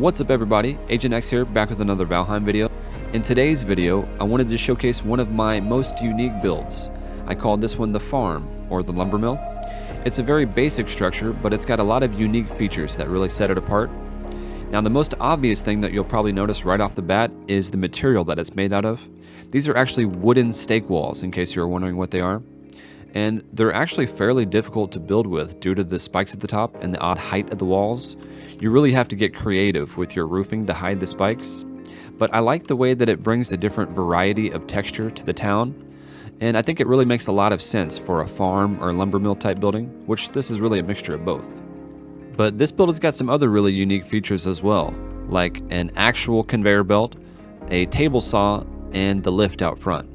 What's up everybody, Agent X here, back with another Valheim video. In today's video, I wanted to showcase one of my most unique builds. I called this one the farm, or the Lumbermill. It's a very basic structure, but it's got a lot of unique features that really set it apart. Now the most obvious thing that you'll probably notice right off the bat is the material that it's made out of. These are actually wooden stake walls, in case you're wondering what they are. And they're actually fairly difficult to build with due to the spikes at the top and the odd height of the walls. You really have to get creative with your roofing to hide the spikes. But I like the way that it brings a different variety of texture to the town. And I think it really makes a lot of sense for a farm or lumber mill type building, which this is really a mixture of both. But this build has got some other really unique features as well, like an actual conveyor belt, a table saw, and the lift out front.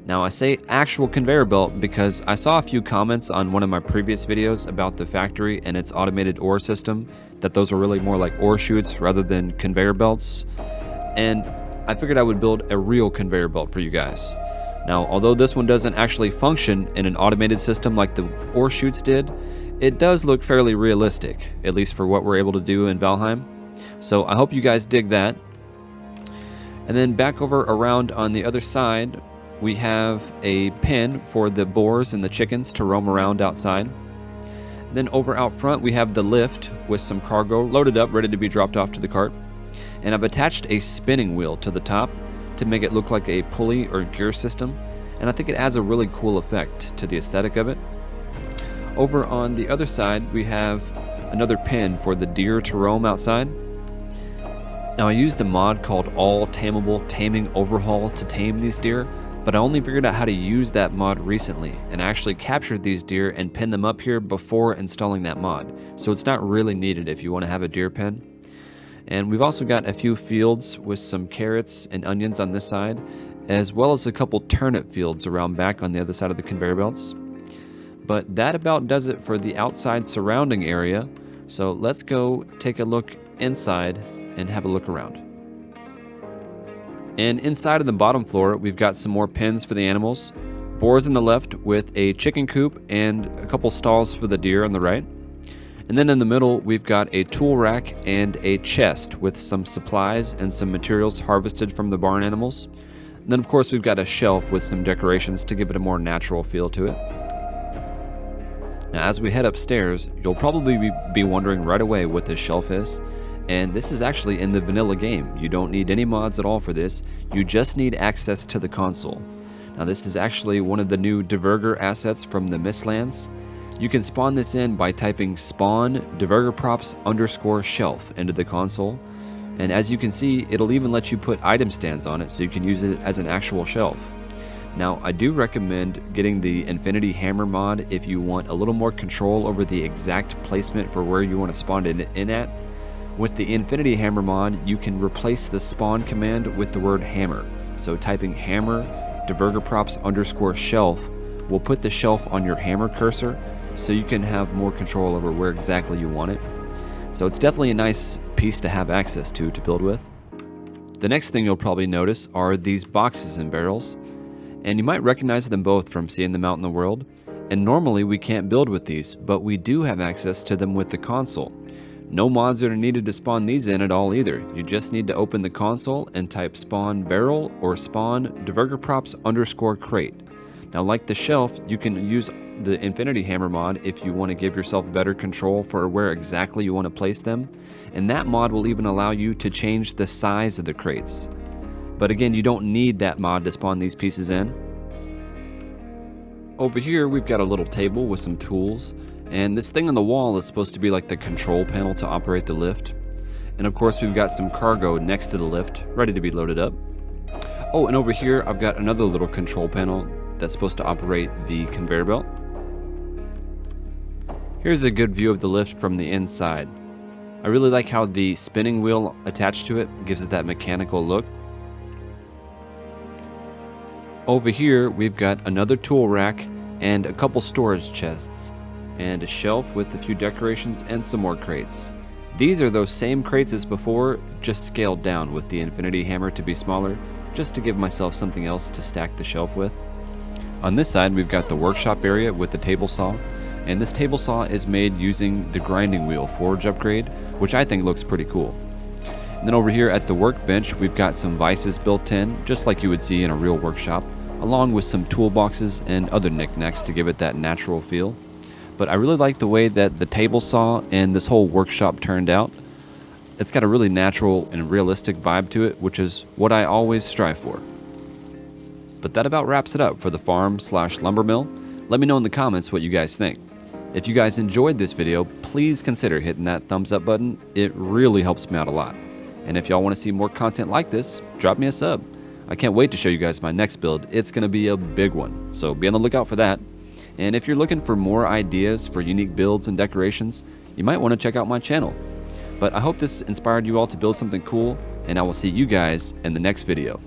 Now I say actual conveyor belt because I saw a few comments on one of my previous videos about the factory and its automated ore system, that those are really more like ore chutes rather than conveyor belts. And I figured I would build a real conveyor belt for you guys. Now, although this one doesn't actually function in an automated system like the ore chutes did, it does look fairly realistic, at least for what we're able to do in Valheim. So I hope you guys dig that. And then back over around on the other side, we have a pen for the boars and the chickens to roam around outside. Then over out front we have the lift with some cargo loaded up, ready to be dropped off to the cart. And I've attached a spinning wheel to the top to make it look like a pulley or gear system. And I think it adds a really cool effect to the aesthetic of it. Over on the other side we have another pen for the deer to roam outside. Now I used a mod called All Tameable Taming Overhaul to tame these deer, but I only figured out how to use that mod recently, and I actually captured these deer and pinned them up here before installing that mod, so it's not really needed if you want to have a deer pen. And we've also got a few fields with some carrots and onions on this side, as well as a couple turnip fields around back on the other side of the conveyor belts. But that about does it for the outside surrounding area, so let's go take a look inside and have a look around. And inside of the bottom floor, we've got some more pens for the animals. Boars on the left with a chicken coop and a couple stalls for the deer on the right. And then in the middle, we've got a tool rack and a chest with some supplies and some materials harvested from the barn animals. And then of course, we've got a shelf with some decorations to give it a more natural feel to it. Now as we head upstairs, you'll probably be wondering right away what this shelf is. And this is actually in the vanilla game. You don't need any mods at all for this. You just need access to the console. Now this is actually one of the new Diverger assets from the Mistlands. You can spawn this in by typing spawn Diverger props _ shelf into the console. And as you can see, it'll even let you put item stands on it so you can use it as an actual shelf. Now I do recommend getting the Infinity Hammer mod if you want a little more control over the exact placement for where you want to spawn it in at. With the Infinity Hammer mod, you can replace the spawn command with the word hammer. So typing hammer Diverger props _ shelf will put the shelf on your hammer cursor so you can have more control over where exactly you want it. So it's definitely a nice piece to have access to build with. The next thing you'll probably notice are these boxes and barrels. And you might recognize them both from seeing them out in the world. And normally we can't build with these, but we do have access to them with the console. No mods are needed to spawn these in at all either. You just need to open the console and type spawn barrel or spawn Diverger props _ crate. Now like the shelf, you can use the Infinity Hammer mod if you want to give yourself better control for where exactly you want to place them. And that mod will even allow you to change the size of the crates. But again, you don't need that mod to spawn these pieces in. Over here, we've got a little table with some tools. And this thing on the wall is supposed to be like the control panel to operate the lift. And of course we've got some cargo next to the lift, ready to be loaded up. Oh, and over here I've got another little control panel that's supposed to operate the conveyor belt. Here's a good view of the lift from the inside. I really like how the spinning wheel attached to it gives it that mechanical look. Over here we've got another tool rack and a couple storage chests, and a shelf with a few decorations and some more crates. These are those same crates as before, just scaled down with the Infinity Hammer to be smaller, just to give myself something else to stack the shelf with. On this side we've got the workshop area with the table saw, and this table saw is made using the grinding wheel forge upgrade, which I think looks pretty cool. And then over here at the workbench, we've got some vices built in, just like you would see in a real workshop, along with some toolboxes and other knickknacks to give it that natural feel. But I really like the way that the table saw and this whole workshop turned out. It's got a really natural and realistic vibe to it, which is what I always strive for. But that about wraps it up for the farm/lumbermill. Let me know in the comments what you guys think. If you guys enjoyed this video, please consider hitting that thumbs up button. It really helps me out a lot. And if y'all want to see more content like this, drop me a sub. I can't wait to show you guys my next build. It's going to be a big one, so be on the lookout for that. And if you're looking for more ideas for unique builds and decorations, you might want to check out my channel. But I hope this inspired you all to build something cool, and I will see you guys in the next video.